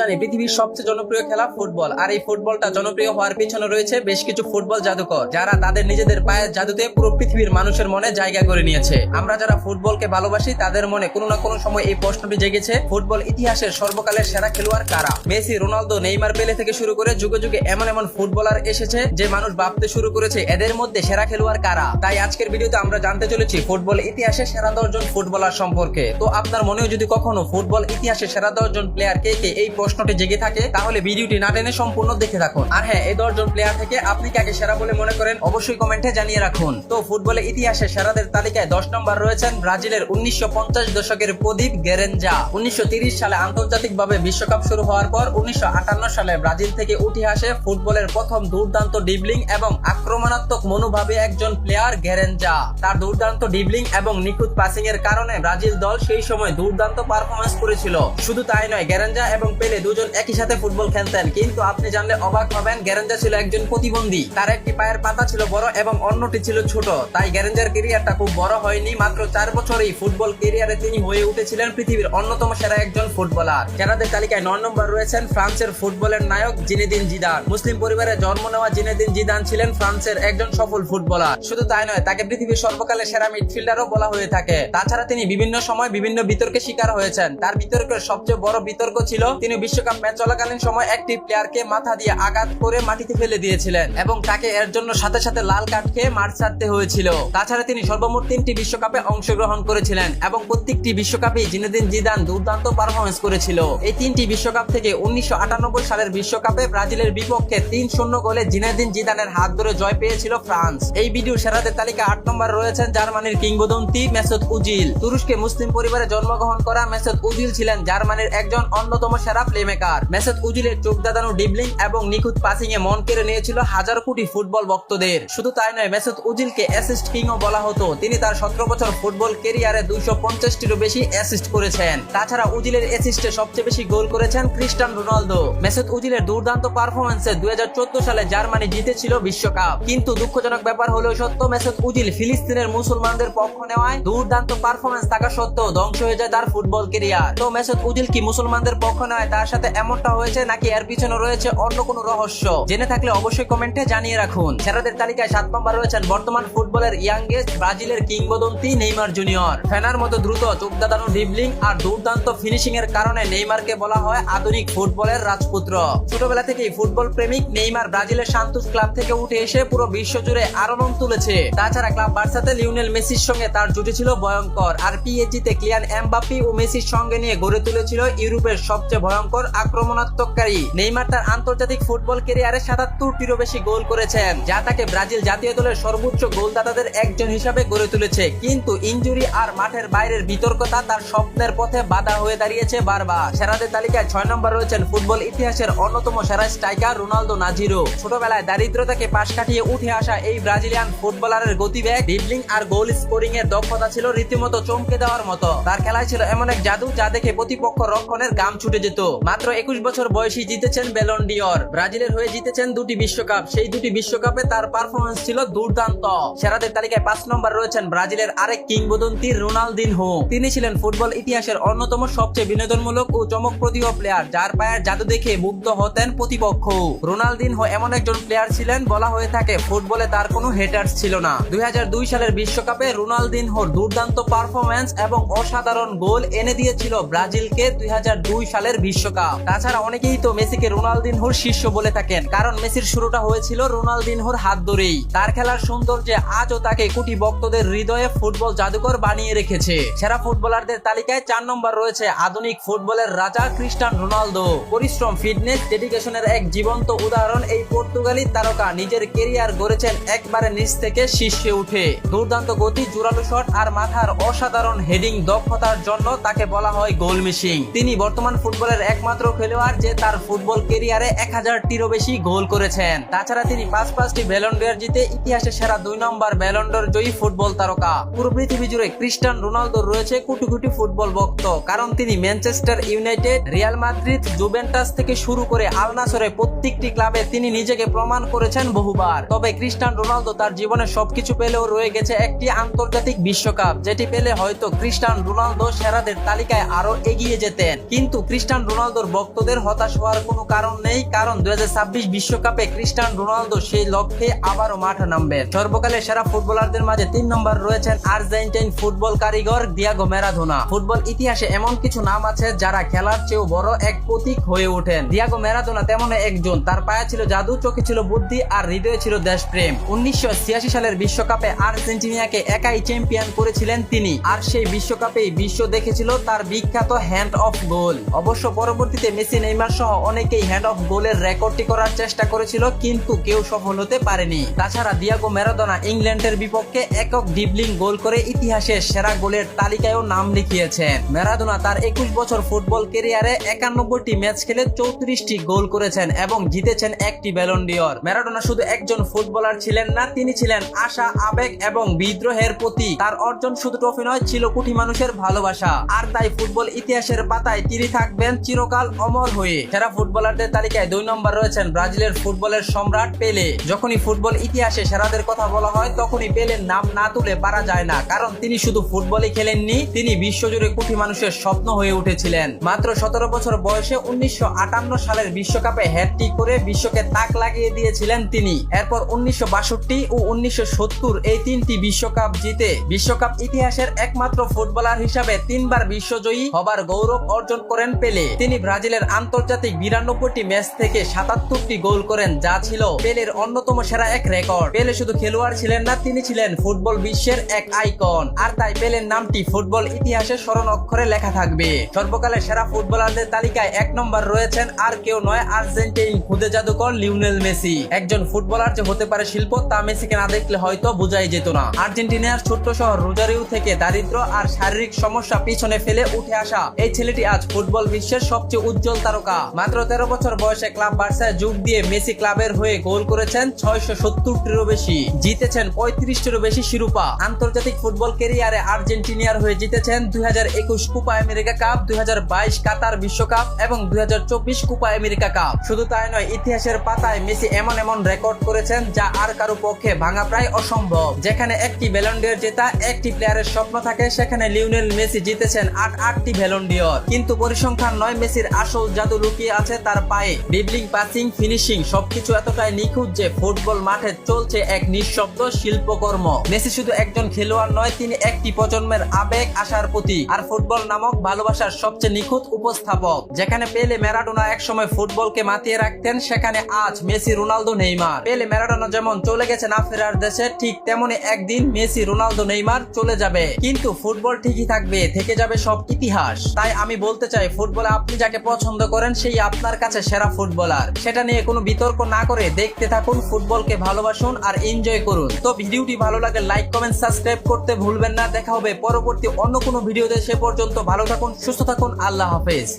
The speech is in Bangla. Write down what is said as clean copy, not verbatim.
জানি পৃথিবীর সবচেয়ে জনপ্রিয় খেলা ফুটবল, আর এই ফুটবলটা জনপ্রিয় হওয়ার পিছনে রয়েছে বেশ কিছু ফুটবল জাদুকর যারা তাদের নিজেদের পায়ের জাদুতে পুরো পৃথিবীর মানুষের মনে জায়গা করে নিয়েছে। আমরা যারা ফুটবলকে ভালোবাসি তাদের মনে কোনো না কোনো সময় এই প্রশ্নটি জেগেছে, ফুটবল ইতিহাসের সর্বকালের সেরা খেলোয়াড় কারা? মেসি, রোনালদো, নেইমার, পেলে থেকে শুরু করে যুগে যুগে এমন এমন ফুটবলার এসেছে যে মানুষ ভাবতে শুরু করেছে এদের মধ্যে সেরা খেলোয়াড় কারা। তাই আজকের ভিডিওতে আমরা জানতে চলেছি ফুটবল ইতিহাসে সেরা 10 জন ফুটবলার সম্পর্কে। তো আপনার মনেও যদি কখনো ফুটবল ইতিহাসে সেরা 10 জন প্লেয়ার কে কে এই প্রশ্নটি জেগে থাকে তাহলে ভিডিওটি না টেনে সম্পূর্ণ দেখে থাকুন। আর হ্যাঁ, এই 10 জন প্লেয়ার থেকে আপনি কাকে সেরা বলে মনে করেন অবশ্যই কমেন্টে জানিয়ে রাখুন। তো ফুটবলের ইতিহাসে সেরাদের তালিকায় 10 নম্বর রয়েছেন ব্রাজিলের 1950 দশকের প্রদীপ গেরেঞ্জা। 1930 সালে আন্তর্জাতিকভাবে বিশ্বকাপ শুরু হওয়ার পর 1958 সালে ব্রাজিল থেকে উঠে আসে ফুটবলের প্রথম দুর্দান্ত ডিবলিং এবং আক্রমণাত্মক মনোভাবে একজন প্লেয়ার গেরেঞ্জা। তার দুর্দান্ত ডিবলিং এবং নিখুঁত পাসিং এর কারণে ব্রাজিল দল সেই সময় দুর্দান্ত পারফরমেন্স করেছিল। শুধু তাই নয়, গেরেঞ্জা এবং পেলে দুজন একই সাথে ফুটবল খেলতেন, কিন্তু আপনি জানলে অবাক হবেন গেরেঞ্জা ছিল একজন প্রতিবন্ধী। তার একটি পায়ের পাতা ছিল বড় এবং অন্যটি ছিল ছোট, তাই গেরেঞ্জার ক্যারিয়ারটা খুব বড় হয়নি। মাত্র 4 বছরেই ফুটবল ক্যারিয়ারে তিনি হয়ে উঠেছিলেন পৃথিবীর অন্যতম সেরা একজন ফুটবলার। সেরাদের তালিকায় 9 নম্বর রয়েছেন ফ্রান্সের ফুটবলের নায়ক জিনেদিন জিদান। মুসলিম পরিবারে জন্ম নেওয়া জিনেদিন জিদান ছিলেন ফ্রান্সের একজন সফল ফুটবলার। শুধু তাই নয়, তাকে পৃথিবীর সর্বকালের সেরা মিডফিল্ডারও বলা হয়ে থাকে। তাছাড়া তিনি বিভিন্ন সময় বিভিন্ন বিতর্কের শিকার হয়েছেন। তার বিতর্কের সবচেয়ে বড় বিতর্ক ছিল তিনি বিশ্বকাপ ম্যাচ চলাকালীন সময় একটি প্লেয়ারকে মাথা দিয়ে আঘাত করে মাটিতে ফেলে দিয়েছিলেন এবং তাকে এর জন্য সাথে সাথে লাল কার্ড খেয়ে মাঠ ছাড়তে হয়েছিল। তাছাড়া তিনি সর্বমোট 3টি বিশ্বকাপে অংশগ্রহণ করেছিলেন এবং প্রত্যেকটি বিশ্বকাপে জিনেদিন জিদান দুর্দান্ত পারফরমেন্স করেছিল। এই 3টি বিশ্বকাপ থেকে 1998 সালের বিশ্বকাপে ব্রাজিলের বিপক্ষে 3-0 গোলে জিনেদিন জিদানের হাত ধরে জয় পেয়েছিল ফ্রান্স। এই ভিডিও সেরাদের তালিকা 8 নম্বর রয়েছেন জার্মানির কিংবদন্তি মেসুত ওজিল। তুরস্কে মুসলিম পরিবারে জন্মগ্রহণ করা মেসুত ওজিল ছিলেন জার্মানির একজন অন্যতম সেরা প্লেমেকার। মেসুত ওজিলের চোখ দাদানো ডিবলিং এবং নিখুঁত পাসিং এ মন কেড়ে নিয়েছিল হাজার কোটি ফুটবল ভক্তদের। শুধু তাই নয়, মেসুত ওজিলকে অ্যাসিস্ট কিংও বলা হতো। তিনি তার 17 বছর ফুটবল ক্যারিয়ারে 250টিরও বেশি অ্যাসিস্ট করেছেন। তাছাড়া ওজিলের অ্যাসিস্টে সবচেয়ে বেশি গোল করেছেন ক্রিস্টিয়ানো রোনালদো। মেসুত ওজিলের দুর্দান্ত পারফরম্যান্সে 2014 সালে জার্মানি জিতেছিল বিশ্বকাপ। কিন্তু দুঃখজনক ব্যাপার হলেও সত্য, মেসুত ওজিল ফিলিস্তিনের মুসলমানদের পক্ষ নেওয়ায় দুর্দান্ত পারফরম্যান্স থাকা সত্ত্বেও ধ্বংস হয়ে যায় তার ফুটবল ক্যারিয়ার। তো মেসুত ওজিল কি মুসলমানদের পক্ষ নেওয়ায় তার সাথে এমনটা হয়েছে, নাকি এর পিছনে রয়েছে অন্য কোনো রহস্য? জেনে থাকলে অবশ্যই কমেন্টে জানিয়ে রাখুন। সেরাদের তালিকায় 7 নম্বর রয়েছেন বর্তমান ফুটবলের ইয়াংগেস্ট ব্রাজিলের কিংবদন্তি নেইমার জুনিয়র। ফেনার মতো দ্রুত চোখ দাদানো ড্রিবলিং আর দুর্দান্ত ফিনিশিং এর কারণে নেইমারকে বলা হয় আধুনিক ফুটবলের রাজপুত্র। ছোটবেলা থেকেই ফুটবল প্রেমিক নেইমার ব্রাজিলের সান্তোস ক্লাব থেকে উঠে এসে পুরো বিশ্ব জুড়ে আলোড়ন তুলেছে। তাছাড়া ক্লাব বার্সাতে লিওনেল মেসির সঙ্গে তার জুটি ছিল ভয়ঙ্কর, আর পিএসজিতে কিলিয়ান এমবাপ্পে ও মেসির সঙ্গে নিয়ে গড়ে তুলেছিল ইউরোপের সবচেয়ে ভয়ঙ্কর আক্রমণাত্মককারী। নেইমার তার আন্তর্জাতিক ফুটবল ক্যারিয়ারে 77টিরও বেশি গোল করেছেন, যা তাকে ব্রাজিল জাতীয় দলের সর্বোচ্চ গোলদাতাদের একজন হিসাবে গড়ে তুলেছে। কিন্তু ইনজুরি আর মাঠের বাইরের বিতর্কতা তার স্বপ্নের পথে বাধা হয়ে দাঁড়িয়েছে বারবার। সেরাদের তালিকায় 6 নম্বর রয়েছেন ফুটবল ইতিহাসের অন্যতম সেরা স্ট্রাইকার রোনালদো নাজিরো। ছোটবেলায় দারিদ্রতাকে পাশ কাটিয়ে উঠে আসা এই ব্রাজিলিয়ান ফুটবলারের গতিবেগ, ড্রিবলিং আর গোল স্কোরিং এর দক্ষতা ছিল রীতিমতো চমকে দেওয়ার মতো। তার খেলায় ছিল এমন এক জাদু যা দেখে প্রতিপক্ষ রক্ষণের গাম ছুটে যেত। মাত্র 21 বছর বয়সী জিতেছেন ব্যালন ডিওর। ব্রাজিলের হয়ে জিতেছেন 2টি বিশ্বকাপ। সেই 2টি বিশ্বকাপে তার পারফরমেন্স ছিল দুর্দান্ত। সেরাদের তালিকায় 5 নম্বর রয়েছেন ব্রাজিলের আরেক কিংবদন্তি রোনালদিনহো। তিনি ছিলেন ফুটবল ইতিহাসের অন্যতম সবচেয়ে বিনোদনমূলক ও চমকপ্রদীয় প্লেয়ার, যার পায়ের জাদু দেখে মুগ্ধ হতেন প্রতিপক্ষ। রোনালদিনহো এমন একজন প্লেয়ার ছিলেন, বলা হয়ে থাকে ফুটবলে তার কোনো হেটার্স ছিল না। 2002 সালের বিশ্বকাপে রোনালদিনহোর দুর্দান্ত পারফরম্যান্স এবং অসাধারণ গোল এনে দিয়েছিল ব্রাজিলকে 2002 সালের বিশ্বকাপ। তাছাড়া অনেকেই তো মেসিকে রোনালদিনহোর শিষ্য বলে থাকেন, কারণ মেসির শুরুটা হয়েছিল রোনালদিনহোর হাত ধরেই। তার খেলার সৌন্দর্যে আজও তাকে কোটি ভক্তদের হৃদয়ে ফুটবল জাদুকর বানিয়ে রেখেছে। সেরা ফুটবলারদের তালিকায় 4 নম্বর রয়েছে আধুনিক ফুটবলের রাজা ক্রিস্টিয়ানো রোনালদো। পরিশ্রম, ফিটনেস, ডেডিকেশনের এক জীবন্ত উদাহরণ এই পর্তুগালি তারকা নিজের ক্যারিয়ার গড়েছেন একবারে নিচ থেকে শীর্ষে উঠে। দুর্দান্ত গতি, জোরালো শট আর মাথার অসাধারণ হেডিং দক্ষতার জন্য তাকে বলা হয় গোল মেশিন। তিনি বর্তমান ফুটবলের একমাত্র খেলোয়াড় যে তার ফুটবল ক্যারিয়ারে 1000টিরও বেশি গোল করেছেন। তাছাড়া তিনি 5টি ব্যালন ডি'র জিতে ইতিহাসে সেরা 2 নম্বর ব্যালন ডি'র জয়ী ফুটবল তারকা। পুরো পৃথিবী জুড়ে ক্রিস্টিয়ানো রোনালদোর রয়েছে কোটি কোটি ফুটবল ভক্ত, কারণ তিনি Manchester United, Real Madrid, Juventus থেকে শুরু করে আল নাসরে প্রত্যেকটি ক্লাবে তিনি নিজেকে প্রমাণ করেছেন বহুবার। তবে ক্রিস্টিয়ানো রোনালদো তার জীবনে সবকিছু পেলেও রয়ে গেছে একটি আন্তর্জাতিক বিশ্বকাপ, যেটি পেলে হয়তো ক্রিস্টিয়ানো রোনালদো সেরাদের তালিকায় আরো এগিয়ে যেতেন। কিন্তু ক্রিস্টিয়ানো রোনালদো রোনালদোর ভক্তদের হতাশ হওয়ার কোনো কারণ নেই, কারণ 2026 বিশ্বকাপে ক্রিস্টিয়ানো রোনালদো সেই লক্ষ্যে আবারও মাঠে নামবেন। সর্বকালের সেরা ফুটবলারদের মাঝে 3 নম্বর রয়েছেন আর্জেন্টাইন ফুটবল কারিগর দিয়েগো ম্যারাডোনা। ফুটবল ইতিহাসে এমন কিছু নাম আছে যারা খেলার চেয়েও বড় এক প্রতীক হয়ে ওঠেন। দিয়েগো ম্যারাডোনা তেমন একজন। তার পায়ে ছিল জাদু, চোখে ছিল বুদ্ধি আর হৃদয়ে ছিল দেশপ্রেম। 1986 সালের বিশ্বকাপে আর্জেন্টিনাকে একাই চ্যাম্পিয়ন করেছিলেন তিনি, আর সেই বিশ্বকাপেই বিশ্ব দেখেছিল তার বিখ্যাত হ্যান্ড অফ গোল। অবশ্য পরবর্তীতে মেসি, নেইমার সহ অনেকেই হ্যান্ড অফ গোলের রেকর্ডটি করার চেষ্টা করেছিল, কিন্তু কেউ সফল হতে পারেনি। তাছাড়া দিয়েগো ম্যারাডোনা ইংল্যান্ডের বিপক্ষে একক ড্রিবলিং গোল করে ইতিহাসের সেরা গোলের তালিকায়ও নাম লিখিয়েছেন। ম্যারাডোনা তার 21 বছর ফুটবল ক্যারিয়ারে 91টি ম্যাচ খেলে 34টি গোল করেছেন এবং জিতেছেন একটি ব্যালন ডিওর। ম্যারাডোনা শুধু একজন ফুটবলার ছিলেন না, তিনি ছিলেন আশা, আবেগ এবং বিদ্রোহের প্রতীক। তার অর্জন শুধু ট্রফি নয়, ছিল কোটি মানুষের ভালোবাসা। আর তাই ফুটবল ইতিহাসের পাতায় তিনি থাকবেন চিরকাল অমর হয়ে। সেরা ফুটবলারদের তালিকায় 2 নম্বর রয়েছেন ব্রাজিলের ফুটবলের সম্রাট পেলে। যখনই ফুটবল ইতিহাসে সেরাদের কথা বলা হয়, তখনই পেলের নাম না তুলে পারা যায় না, কারণ তিনি শুধু ফুটবলই খেলেননি, তিনি বিশ্বজুড়ে কোটি মানুষের স্বপ্ন হয়ে উঠেছিলেন। মাত্র 17 বছর বয়সে 1958 সালের বিশ্বকাপে হ্যাটট্রিক করে বিশ্বকে তাক লাগিয়ে দিয়েছিলেন তিনি। এরপর 1962 ও 1970 এই 3টি বিশ্বকাপ জিতে বিশ্বকাপ ইতিহাসের একমাত্র ফুটবলার হিসাবে 3 বার বিশ্বজয়ী হবার গৌরব অর্জন করেন পেলে। তিনি ব্রাজিলের আন্তর্জাতিক 92টি ম্যাচ থেকে 77টি গোল করেন, যা ছিল পেলের অন্যতম সেরা এক রেকর্ড। পেলে শুধু খেলোয়াড় ছিলেন না, তিনি ছিলেন ফুটবল বিশ্বের এক আইকন। আর তাই পেলের নামটি ফুটবল ইতিহাসে স্মরণ অক্ষরে লেখা থাকবে। সর্বকালের সেরা ফুটবলারদের তালিকায় 1 নম্বর রয়েছেন আর কেউ নয়, আর্জেন্টাইন খুদে জাদুকর লিওনেল মেসি। একজন ফুটবলার যে হতে পারে শিল্প, তা মেসিকে না দেখলে হয়তো বোঝাই যেত না। আর্জেন্টিনার ছোট্ট শহর রোজারিও থেকে দারিদ্র আর শারীরিক সমস্যা পিছনে ফেলে উঠে আসা এই ছেলেটি আজ ফুটবল বিশ্বের সবচেয়ে উজ্জ্বল তারকা। মাত্র 13 বছর বয়সে ক্লাব বার্সায় যোগ দিয়ে মেসি ক্লাবের হয়ে গোল করেছেন 670টিরও বেশি, জিতেছেন 35টিরও বেশি শিরোপা। আন্তর্জাতিক ফুটবল ক্যারিয়ারে আর্জেন্টিনার হয়ে জিতেছেন 2021 কোপা আমেরিকা কাপ, 2022 কাতার বিশ্বকাপ এবং 2024 কোপা আমেরিকা কাপ। শুধু তাই নয়, ইতিহাসের পাতায় মেসি এমন রেকর্ড করেছেন যা আর কারো পক্ষে ভাঙা প্রায় অসম্ভব। যেখানে একটি ব্যালন ডিওর জেতা একটি প্লেয়ারের স্বপ্ন থাকে, সেখানে লিওনেল মেসি জিতেছেন 8টি ব্যালন ডিওর। কিন্তু পরিসংখ্যান নয়, মেসির আসল জাদু লুকিয়ে আছে তার পায়ে। ড্রিবলিং, পাসিং, ফিনিশিং সবকিছু এতটাই নিখুঁত যে ফুটবল মাঠে চলছে এক নিঃশব্দ শিল্পকর্ম। মেসি শুধু একজন খেলোয়াড় নয়, তিনি একটি প্রজন্মের আবেগ, আশার প্রতীক আর ফুটবল নামক ভালোবাসার সবচেয়ে নিখুঁত উপস্থাপক। যেখানে পেলে, ম্যারাডোনা একসময় ফুটবলকে মাতিয়ে রাখতেন, সেখানে আজ মেসি, রোনালদো, নেইমার। পেলে, ম্যারাডোনা যেমন চলে গেছে না ফেরার দেশে, ঠিক তেমনি একদিন মেসি, রোনালদো, নেইমার চলে যাবে, কিন্তু ফুটবল ঠিকই থাকবে, থেকে যাবে সব ইতিহাস। তাই আমি বলতে চাই, ফুটবলে আপনি যাকে পছন্দ করেন সেই আপনার কাছে সেরা ফুটবলার। সেটা নিয়ে কোনো বিতর্ক না করে দেখতে থাকুন, ফুটবলকে ভালোবাসুন আর এনজয় করুন। তো ভিডিওটি ভালো লাগে লাইক, কমেন্ট, সাবস্ক্রাইব করতে ভুলবেন না। দেখা হবে পরবর্তী অন্য কোনো ভিডিওতে। সে পর্যন্ত ভালো থাকুন, সুস্থ থাকুন, আল্লাহ হাফেজ।